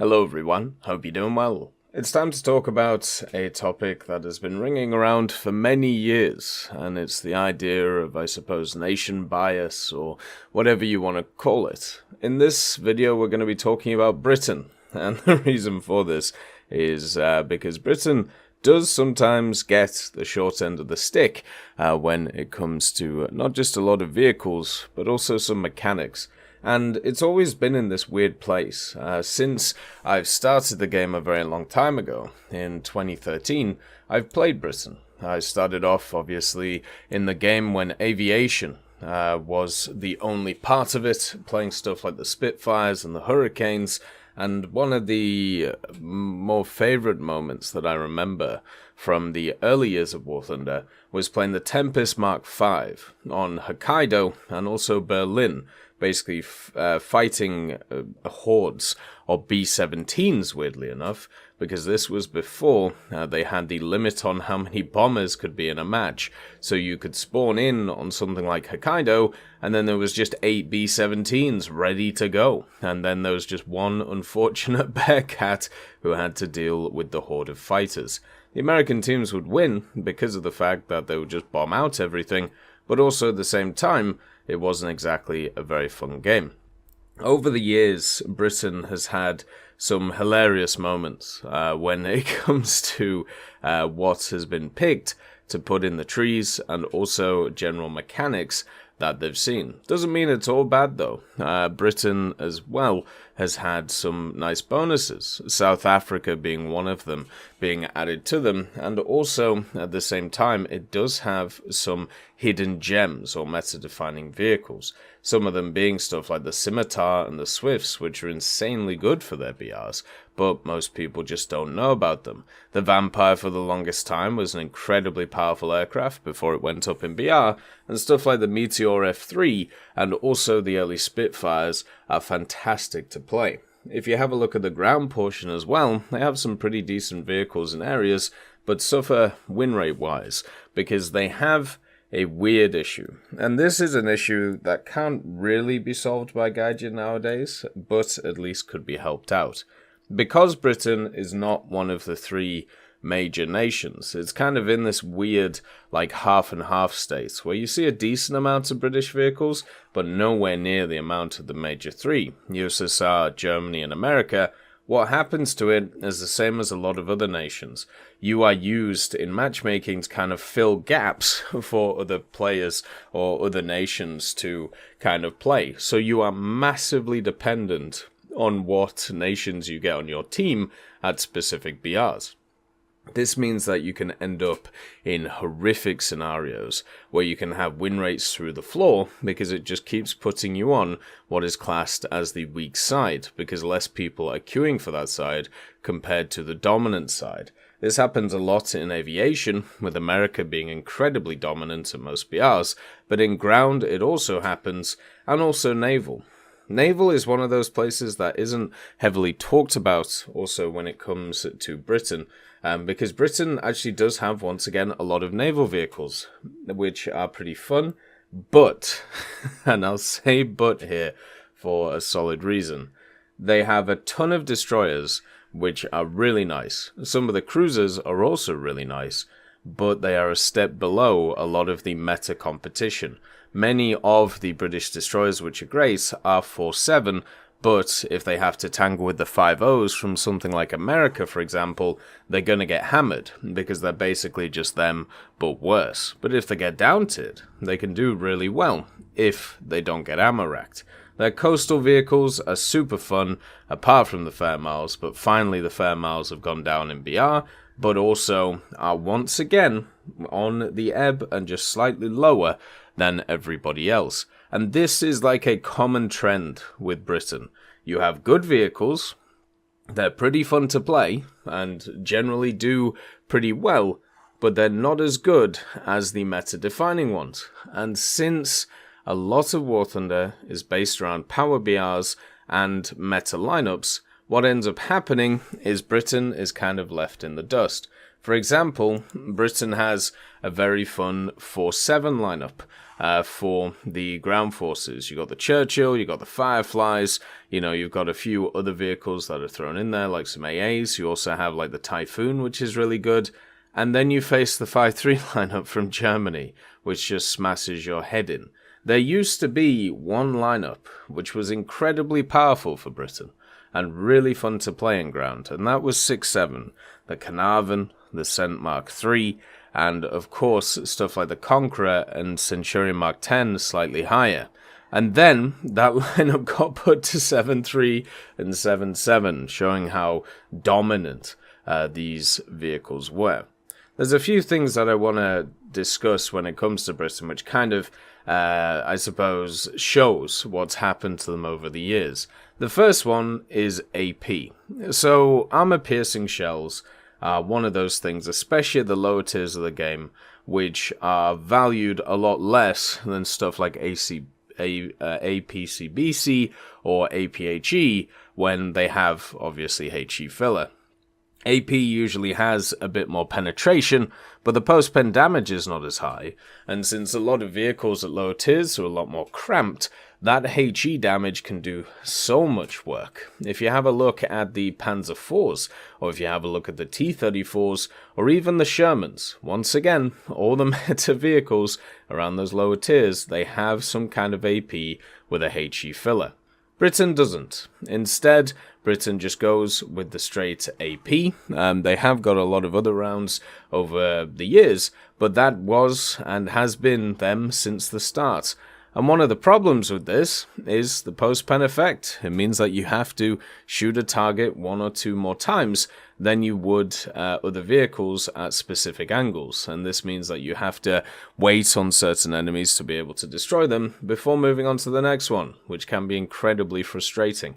Hello everyone, hope you're doing well. It's time to talk about a topic that has been ringing around for many years, and it's the idea of, I suppose, nation bias, or whatever you want to call it. In this video we're going to be talking about Britain, and the reason for this is because Britain does sometimes get the short end of the stick when it comes to not just a lot of vehicles, but also some mechanics. And it's always been in this weird place. Since I've started the game a very long time ago, in 2013, I've played Britain. I started off, obviously, in the game when aviation was the only part of it, playing stuff like the Spitfires and the Hurricanes. And one of the more favourite moments that I remember from the early years of War Thunder was playing the Tempest Mark V on Hokkaido and also Berlin, basically fighting hordes or B-17s, weirdly enough, because this was before they had the limit on how many bombers could be in a match. So you could spawn in on something like Hokkaido, and then there was just 8 B-17s ready to go. And then there was just one unfortunate Bearcat who had to deal with the horde of fighters. The American teams would win because of the fact that they would just bomb out everything, but also at the same time, it wasn't exactly a very fun game. Over the years, Britain has had some hilarious moments when it comes to what has been picked to put in the trees and also general mechanics that they've seen. Doesn't mean it's all bad though. Britain as well has had some nice bonuses, South Africa being one of them being added to them, and also at the same time it does have some hidden gems or meta-defining vehicles, some of them being stuff like the Scimitar and the Swifts, which are insanely good for their BRs, but most people just don't know about them. The Vampire for the longest time was an incredibly powerful aircraft before it went up in BR, and stuff like the Meteor F3 and also the early Spitfires are fantastic to play. If you have a look at the ground portion as well, they have some pretty decent vehicles in areas, but suffer win rate wise, because they have a weird issue. And this is an issue that can't really be solved by Gaijin nowadays, but at least could be helped out. Because Britain is not one of the three major nations, it's kind of in this weird, like, half and half state, where you see a decent amount of British vehicles, but nowhere near the amount of the major three, USSR, Germany, and America. What happens to it is the same as a lot of other nations. You are used in matchmaking to kind of fill gaps for other players or other nations to kind of play. So you are massively dependent on what nations you get on your team at specific BRs. This means that you can end up in horrific scenarios where you can have win rates through the floor because it just keeps putting you on what is classed as the weak side because less people are queuing for that side compared to the dominant side. This happens a lot in aviation, with America being incredibly dominant at most BRs, but in ground it also happens, and also naval. Naval is one of those places that isn't heavily talked about also when it comes to Britain, because Britain actually does have, once again, a lot of naval vehicles, which are pretty fun, but, and I'll say but here for a solid reason, they have a ton of destroyers, which are really nice. Some of the cruisers are also really nice, but they are a step below a lot of the meta competition. Many of the British destroyers which are great are 4-7, but if they have to tangle with the 5.0s from something like America, for example, they're going to get hammered, because they're basically just them, but worse. But if they get down to it, they can do really well, if they don't get ammo racked. Their coastal vehicles are super fun, apart from the Fair Miles, but finally the Fair Miles have gone down in BR, but also are once again on the ebb and just slightly lower than everybody else. And this is like a common trend with Britain. You have good vehicles, they're pretty fun to play, and generally do pretty well, but they're not as good as the meta-defining ones. And since a lot of War Thunder is based around power BRs and meta lineups, what ends up happening is Britain is kind of left in the dust. For example, Britain has a very fun 4-7 lineup. For the ground forces. You got the Churchill, you got the Fireflies, you've got a few other vehicles that are thrown in there, like some AAs. You also have like the Typhoon, which is really good. And then you face the 5-3 lineup from Germany, which just smashes your head in. There used to be one lineup, which was incredibly powerful for Britain, and really fun to play in ground, and that was 6-7. The Carnarvon, the Cent Mark III, and of course stuff like the Conqueror and Centurion Mark 10 slightly higher. And then that lineup got put to 7-3 and 7-7, showing how dominant these vehicles were. There's a few things that I want to discuss when it comes to Britain, which kind of, I suppose, shows what's happened to them over the years. The first one is AP. So armor-piercing shells are one of those things, especially at the lower tiers of the game, which are valued a lot less than stuff like APCBC or APHE when they have, obviously, HE filler. AP usually has a bit more penetration, but the post-pen damage is not as high, and since a lot of vehicles at lower tiers are a lot more cramped, that HE damage can do so much work. If you have a look at the Panzer IVs, or if you have a look at the T-34s, or even the Shermans, once again, all the meta vehicles around those lower tiers, they have some kind of AP with a HE filler. Britain doesn't. Instead, Britain just goes with the straight AP. They have got a lot of other rounds over the years, but that was and has been them since the start. And one of the problems with this is the post-pen effect. It means that you have to shoot a target one or two more times than you would other vehicles at specific angles. And this means that you have to wait on certain enemies to be able to destroy them before moving on to the next one, which can be incredibly frustrating.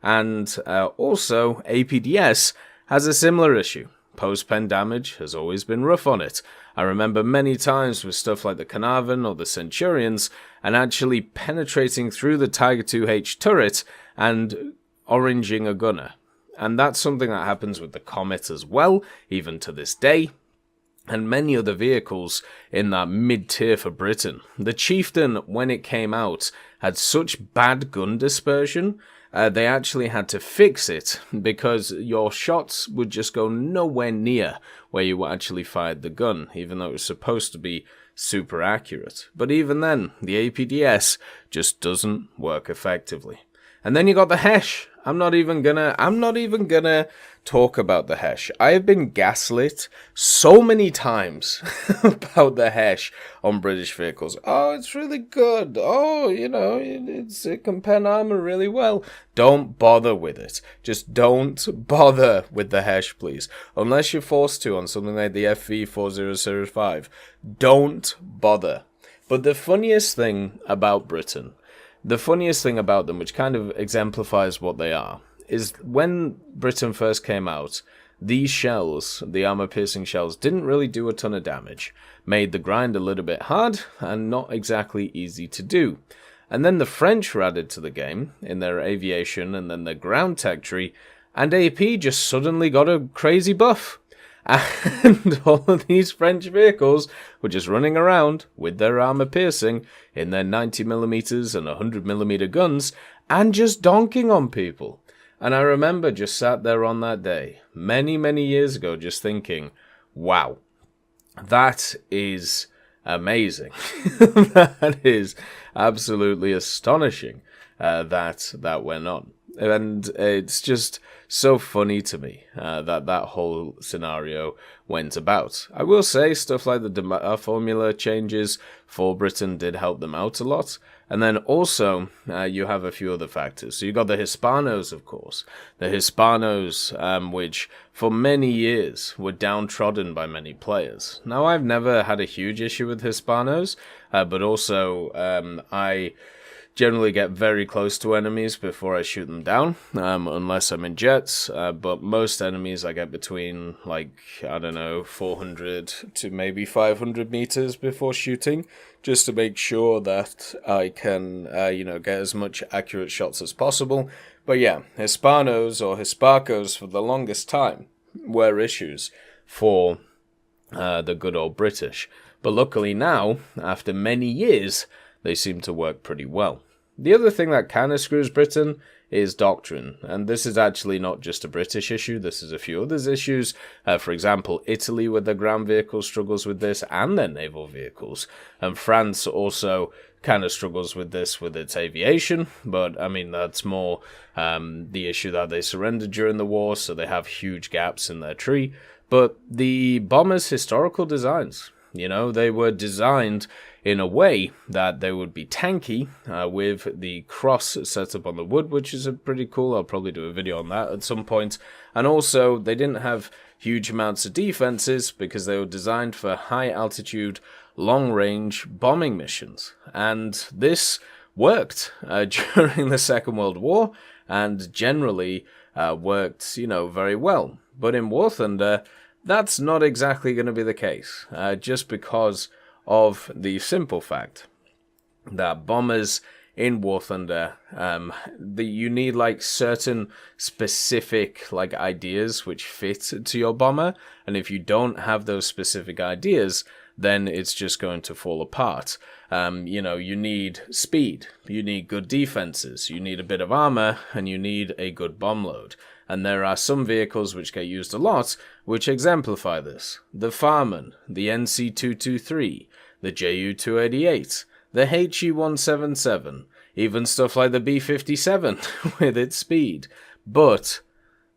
And also, APDS has a similar issue. Post-pen damage has always been rough on it. I remember many times with stuff like the Carnarvon or the Centurions, and actually penetrating through the Tiger 2H turret and oranging a gunner. And that's something that happens with the Comet as well, even to this day, and many other vehicles in that mid-tier for Britain. The Chieftain, when it came out, had such bad gun dispersion, they actually had to fix it because your shots would just go nowhere near where you actually fired the gun, even though it was supposed to be super accurate. But even then, the APDS just doesn't work effectively. And then you got the Hesh. I'm not even gonna talk about the Hesh. I have been gaslit so many times about the Hesh on British vehicles. Oh, it's really good. Oh, it can pen armor really well. Don't bother with it. Just don't bother with the Hesh, please. Unless you're forced to on something like the FV4005. Don't bother. But the funniest thing about Britain, the funniest thing about them, which kind of exemplifies what they are, is when Britain first came out, these shells, the armor-piercing shells, didn't really do a ton of damage, made the grind a little bit hard, and not exactly easy to do. And then the French were added to the game, in their aviation and then their ground tech tree, and AP just suddenly got a crazy buff. And all of these French vehicles were just running around with their armor piercing in their 90mm and 100mm guns and just donking on people. And I remember just sat there on that day, many, many years ago, just thinking, wow, that is amazing. That is absolutely astonishing that went on. And it's just so funny to me that whole scenario went about. I will say stuff like the formula changes for Britain did help them out a lot. And then also you have a few other factors. So you got the Hispanos, of course. The Hispanos, which for many years were downtrodden by many players. Now, I've never had a huge issue with Hispanos, but also I generally get very close to enemies before I shoot them down, unless I'm in jets, but most enemies I get between, 400 to maybe 500 meters before shooting, just to make sure that I can, get as much accurate shots as possible. But yeah, Hispanos or Hispacos for the longest time were issues for the good old British. But luckily now, after many years, they seem to work pretty well. The other thing that kind of screws Britain is doctrine, and this is actually not just a British issue, this is a few others issues. For example, Italy with their ground vehicles struggles with this and their naval vehicles, and France also kind of struggles with this with its aviation, but I mean that's more the issue that they surrendered during the war, so they have huge gaps in their tree. But the bombers' historical designs, they were designed in a way that they would be tanky with the cross set up on the wood, which is pretty cool. I'll probably do a video on that at some point. And also, they didn't have huge amounts of defenses because they were designed for high altitude, long range bombing missions. And this worked during the Second World War and generally worked, very well. But in War Thunder, that's not exactly going to be the case, just because of the simple fact that bombers in War Thunder, you need like certain specific like ideas which fit to your bomber, and if you don't have those specific ideas, then it's just going to fall apart. You need speed, you need good defenses, you need a bit of armor, and you need a good bomb load. And there are some vehicles which get used a lot, which exemplify this. The Farman, the NC-223, the Ju-288, the HE-177, even stuff like the B-57 with its speed. But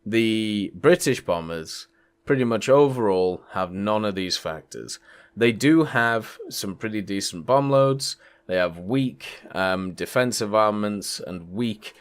the British bombers, pretty much overall, have none of these factors. They do have some pretty decent bomb loads, they have weak defensive armaments and weak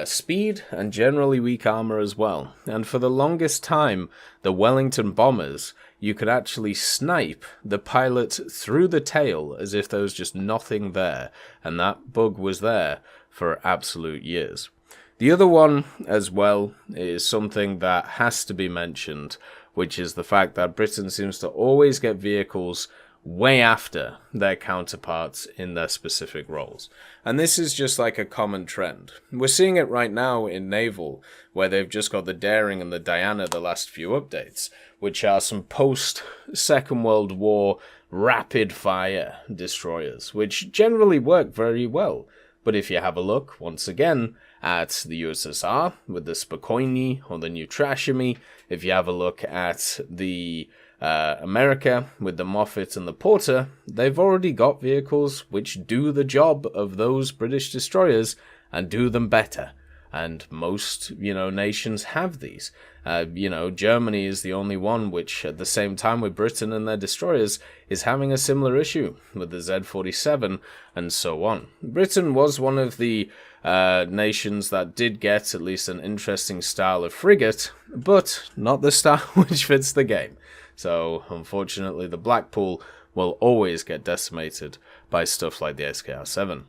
speed, and generally weak armor as well. And for the longest time, the Wellington bombers, you could actually snipe the pilot through the tail as if there was just nothing there, and that bug was there for absolute years. The other one as well is something that has to be mentioned, which is the fact that Britain seems to always get vehicles way after their counterparts in their specific roles. And this is just like a common trend. We're seeing it right now in naval, where they've just got the Daring and the Diana, the last few updates, which are some post-Second World War rapid-fire destroyers, which generally work very well. But if you have a look, once again, at the USSR with the Spokojny or the New Trashimy, if you have a look at the America with the Moffat and the Porter, they've already got vehicles which do the job of those British destroyers and do them better. And most, nations have these. Germany is the only one which, at the same time with Britain and their destroyers, is having a similar issue with the Z-47 and so on. Britain was one of the nations that did get at least an interesting style of frigate, but not the style which fits the game. So, unfortunately, the Blackpool will always get decimated by stuff like the SKR-7.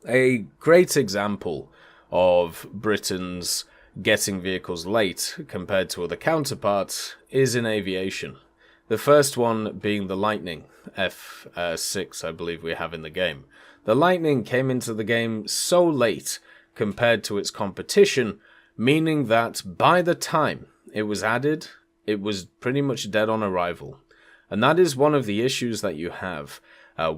A great example of Britain's getting vehicles late compared to other counterparts is in aviation. The first one being the Lightning, F6 I believe we have in the game. The Lightning came into the game so late compared to its competition, meaning that by the time it was added, it was pretty much dead on arrival. And that is one of the issues that you have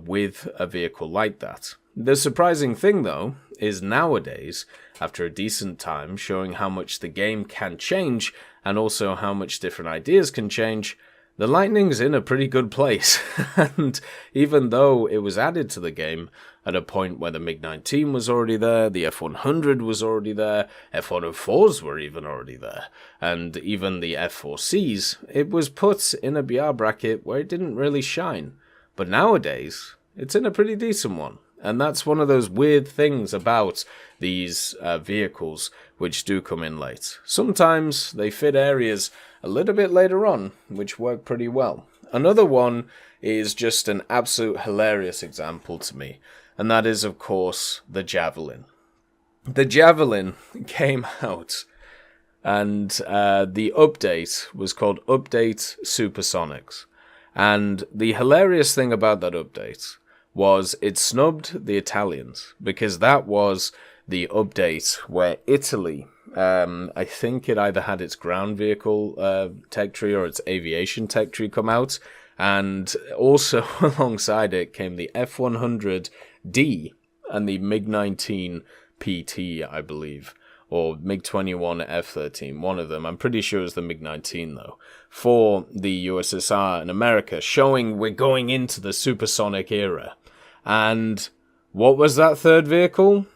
with a vehicle like that. The surprising thing, though, is nowadays, after a decent time showing how much the game can change and also how much different ideas can change, the Lightning's in a pretty good place. And even though it was added to the game at a point where the MiG-19 was already there, the F-100 was already there, F-104s were even already there, and even the F-4Cs, it was put in a BR bracket where it didn't really shine. But nowadays, it's in a pretty decent one. And that's one of those weird things about these vehicles which do come in late. Sometimes they fit areas a little bit later on, which work pretty well. Another one is just an absolute hilarious example to me, and that is, of course, the Javelin. The Javelin came out, and the update was called Update Supersonics. And the hilarious thing about that update was it snubbed the Italians, because that was the update where Italy I think it either had its ground vehicle tech tree or its aviation tech tree come out. And also alongside it came the F-100D and the MiG-19 PT, I believe. Or MiG-21 F-13, one of them. I'm pretty sure it was the MiG-19, though. For the USSR and America, showing we're going into the supersonic era. And what was that third vehicle?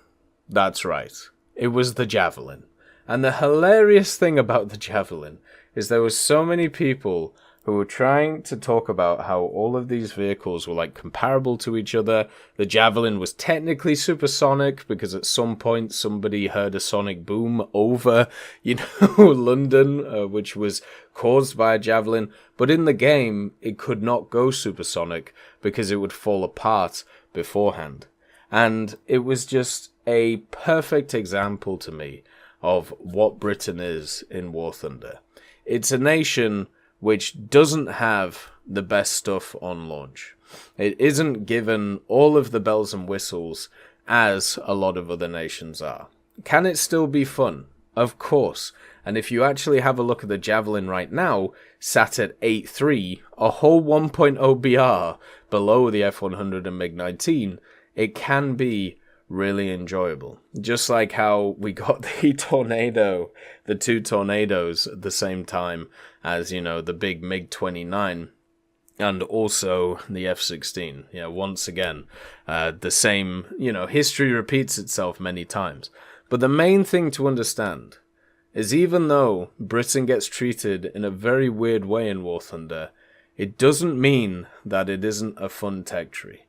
That's right. It was the Javelin. And the hilarious thing about the Javelin is there were so many people who were trying to talk about how all of these vehicles were like comparable to each other. The Javelin was technically supersonic because at some point somebody heard a sonic boom over, London, which was caused by a Javelin. But in the game, it could not go supersonic because it would fall apart beforehand. And it was just a perfect example to me of what Britain is in War Thunder. It's a nation which doesn't have the best stuff on launch. It isn't given all of the bells and whistles as a lot of other nations are. Can it still be fun? Of course. And if you actually have a look at the Javelin right now, sat at 8.3, a whole 1.0 BR below the F-100 and MiG-19, it can be really enjoyable. Just like how we got the two Tornadoes at the same time as, the big MiG-29 and also the F-16. Yeah, once again, the same, history repeats itself many times. But the main thing to understand is even though Britain gets treated in a very weird way in War Thunder, it doesn't mean that it isn't a fun tech tree.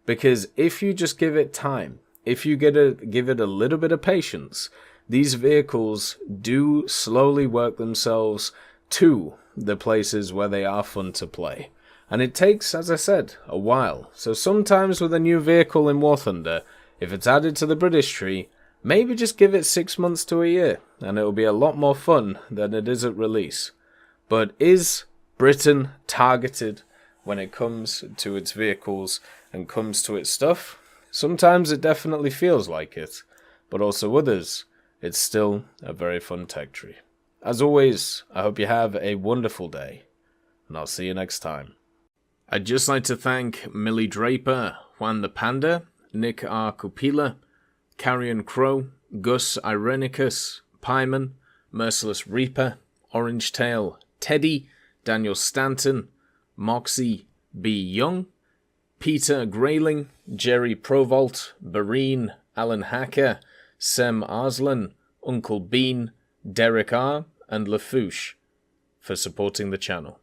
Because if you just give it time, if you give it a little bit of patience, these vehicles do slowly work themselves to the places where they are fun to play. And it takes, as I said, a while. So sometimes with a new vehicle in War Thunder, if it's added to the British tree, maybe just give it 6 months to a year, and it'll be a lot more fun than it is at release. But is Britain targeted when it comes to its vehicles and comes to its stuff? Sometimes it definitely feels like it, but also others, it's still a very fun tech tree. As always, I hope you have a wonderful day, and I'll see you next time. I'd just like to thank Millie Draper, Juan the Panda, Nick R. Kupila, Carrion Crow, Gus Irenicus, Pyman, Merciless Reaper, Orange Tail, Teddy, Daniel Stanton, Moxie B. Young, Peter Grayling, Jerry Provolt, Bareen, Alan Hacker, Sem Arslan, Uncle Bean, Derek R, and Lafouche for supporting the channel.